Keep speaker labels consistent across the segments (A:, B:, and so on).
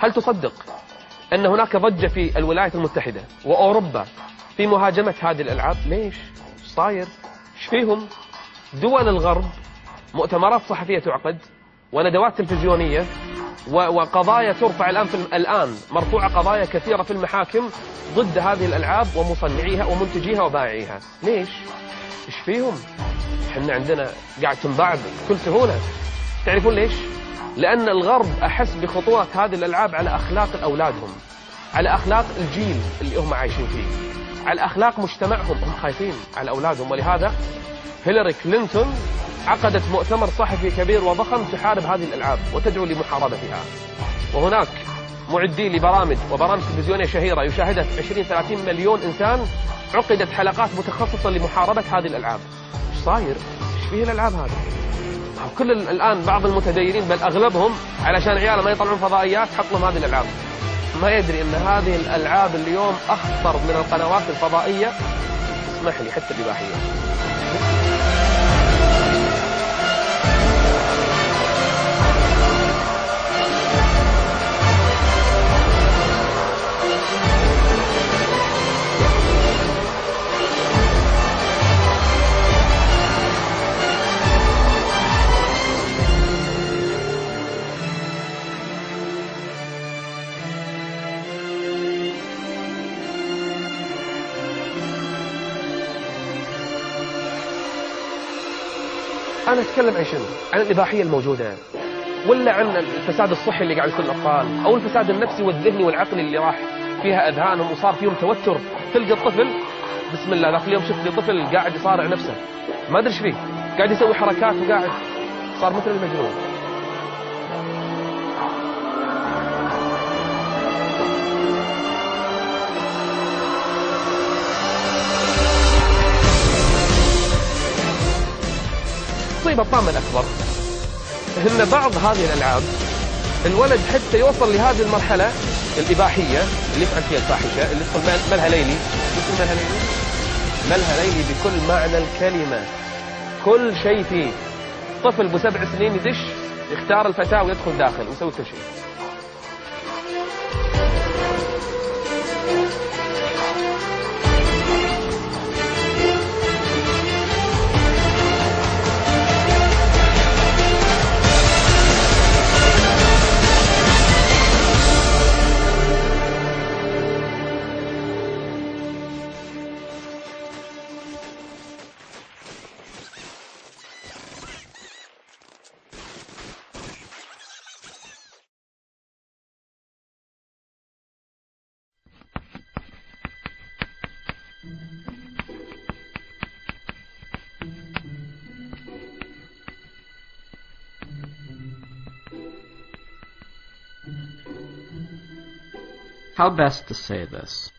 A: هل تصدق أن هناك ضجة في الولايات المتحدة وأوروبا في مهاجمة هذه الألعاب؟ ليش؟ ايش صاير؟ ايش فيهم؟ دول الغرب مؤتمرات صحفية تعقد وندوات تلفزيونية وقضايا ترفع الآن مرفوعة قضايا كثيرة في المحاكم ضد هذه الألعاب ومصنعيها ومنتجيها وبائعيها. ليش؟ ايش فيهم؟ احنا عندنا قاعد تنباع بكل سهولة. تعرفون ليش؟ لأن الغرب أحس بخطورة هذه الألعاب على أخلاق أولادهم، على أخلاق الجيل اللي هم عايشين فيه، على أخلاق مجتمعهم. هم خايفين على أولادهم، ولهذا هيلاري كلينتون عقدت مؤتمر صحفي كبير وضخم تحارب هذه الألعاب وتدعو لمحاربتها. وهناك معدي لبرامج وبرامج تلفزيونية شهيرة يشاهدها 20-30 مليون إنسان، عقدت حلقات متخصصة لمحاربة هذه الألعاب. ايش صاير؟ ايش فيه الألعاب هذه؟ كل الآن بعض المتدينين بل أغلبهم علشان عياله ما يطلعون فضائيات حط لهم هذه الألعاب. ما يدري أن هذه الألعاب اليوم أخطر من القنوات الفضائية، اسمح لي، حتى الإباحية. أنا أتكلم عن شنو؟ عن الإباحية الموجودة، ولا عن الفساد الصحي اللي قاعد يصير للأطفال، أو الفساد النفسي والذهني والعقلي اللي راح فيها أذهانهم وصار فيهم توتر. تلقى الطفل بسم الله ذاك اليوم شفت لي طفل قاعد يصارع نفسه، ما أدري إيش فيه، قاعد يسوي حركات وقاعد صار مثل المجنون. المصيبة الطامة الأكبر إن بعض هذه الألعاب الولد حتى يوصل لهذه المرحلة الإباحية اللي يفعل فيها الفاحشة، اللي يدخل ملهى ليلي. يدخل ملهى ليلي، ملهى ليلي بكل معنى الكلمة، كل شيء فيه. طفل ب7 سنين يدش يختار الفتاة ويدخل داخل ويسوي كل شيء.
B: How best to say this?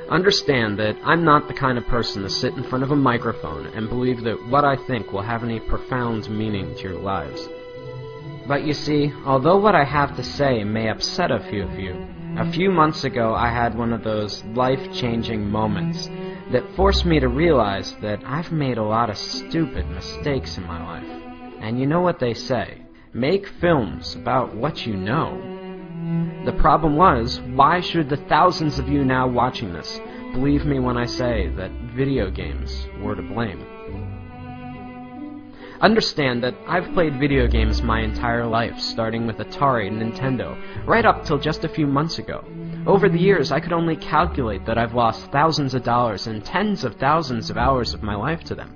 B: Understand that I'm not the kind of person to sit in front of a microphone and believe that what I think will have any profound meaning to your lives. But you see, although what I have to say may upset a few of you, a few months ago I had one of those life-changing moments that forced me to realize that I've made a lot of stupid mistakes in my life. And you know what they say, make films about what you know. The problem was, why should the thousands of you now watching this believe me when I say that video games were to blame? Understand that I've played video games my entire life, starting with Atari and Nintendo, right up till just a few months ago. Over the years, I could only calculate that I've lost thousands of dollars and tens of thousands of hours of my life to them.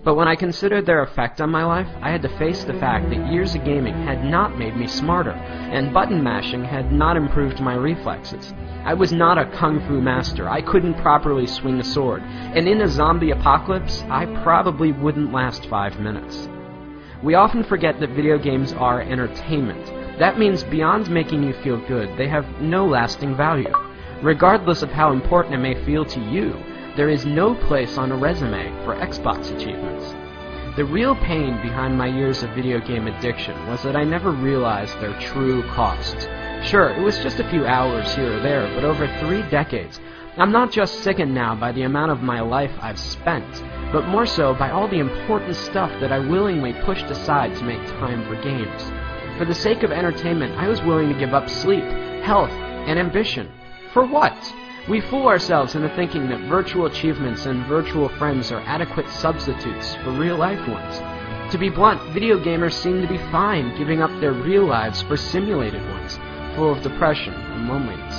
B: But when I considered their effect on my life, I had to face the fact that years of gaming had not made me smarter, and button mashing had not improved my reflexes. I was not a kung fu master, I couldn't properly swing a sword, and in a zombie apocalypse, I probably wouldn't last 5 minutes. We often forget that video games are entertainment. That means beyond making you feel good, they have no lasting value. Regardless of how important it may feel to you, there is no place on a resume for Xbox achievements. The real pain behind my years of video game addiction was that I never realized their true costs. Sure, it was just a few hours here or there, but over 3 decades, I'm not just sickened now by the amount of my life I've spent, but more so by all the important stuff that I willingly pushed aside to make time for games. For the sake of entertainment, I was willing to give up sleep, health, and ambition. For what? We fool ourselves into thinking that virtual achievements and virtual friends are adequate substitutes for real-life ones. To be blunt, video gamers seem to be fine giving up their real lives for simulated ones, full of depression and loneliness.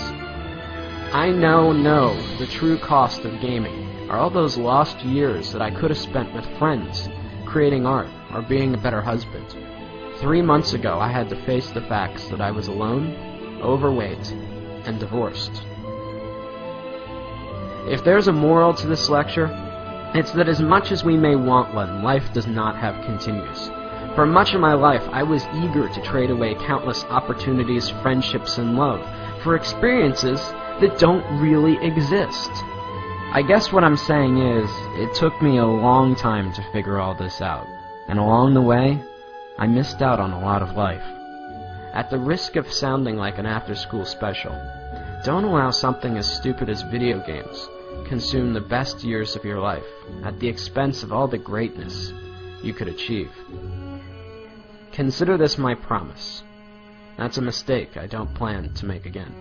B: I now know the true cost of gaming are all those lost years that I could have spent with friends, creating art, or being a better husband. 3 months ago, I had to face the facts that I was alone, overweight, and divorced. If there's a moral to this lecture, it's that as much as we may want one, life does not have continuous. For much of my life, I was eager to trade away countless opportunities, friendships, and love for experiences that don't really exist. I guess what I'm saying is, it took me a long time to figure all this out, and along the way, I missed out on a lot of life. At the risk of sounding like an after-school special, don't allow something as stupid as video games consume the best years of your life at the expense of all the greatness you could achieve. Consider this my promise. That's a mistake I don't plan to make again.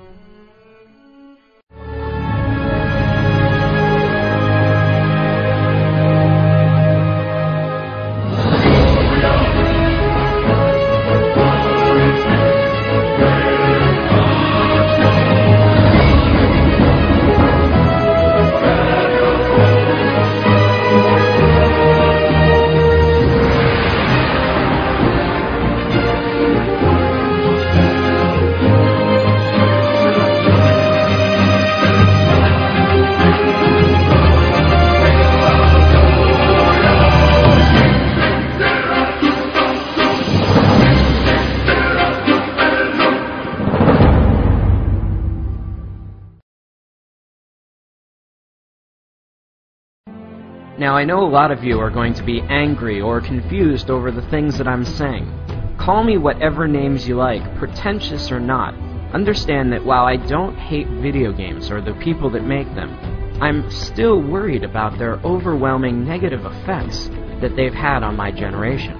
B: Now, I know a lot of you are going to be angry or confused over the things that I'm saying. Call me whatever names you like, pretentious or not. Understand that while I don't hate video games or the people that make them, I'm still worried about their overwhelming negative effects that they've had on my generation.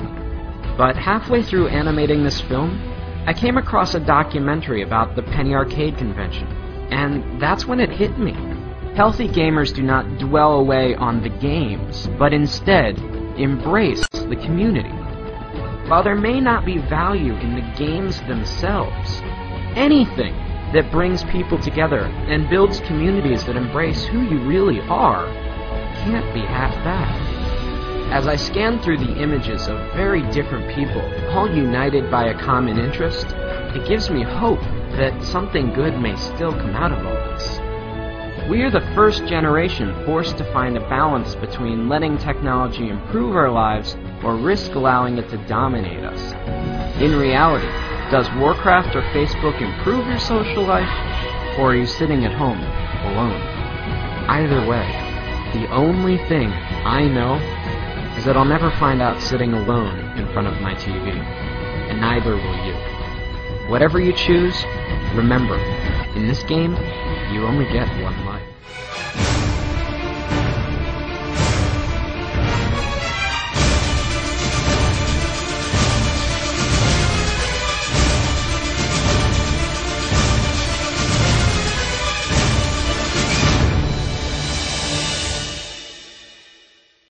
B: But halfway through animating this film, I came across a documentary about the Penny Arcade Convention, and that's when it hit me. Healthy gamers do not dwell away on the games, but instead embrace the community. While there may not be value in the games themselves, anything that brings people together and builds communities that embrace who you really are can't be half bad. As I scan through the images of very different people, all united by a common interest, it gives me hope that something good may still come out of all this. We are the first generation forced to find a balance between letting technology improve our lives or risk allowing it to dominate us. In reality, does Warcraft or Facebook improve your social life, or are you sitting at home, alone? Either way, the only thing I know is that I'll never find out sitting alone in front of my TV, and neither will you. Whatever you choose, remember, in this game, you only get one life.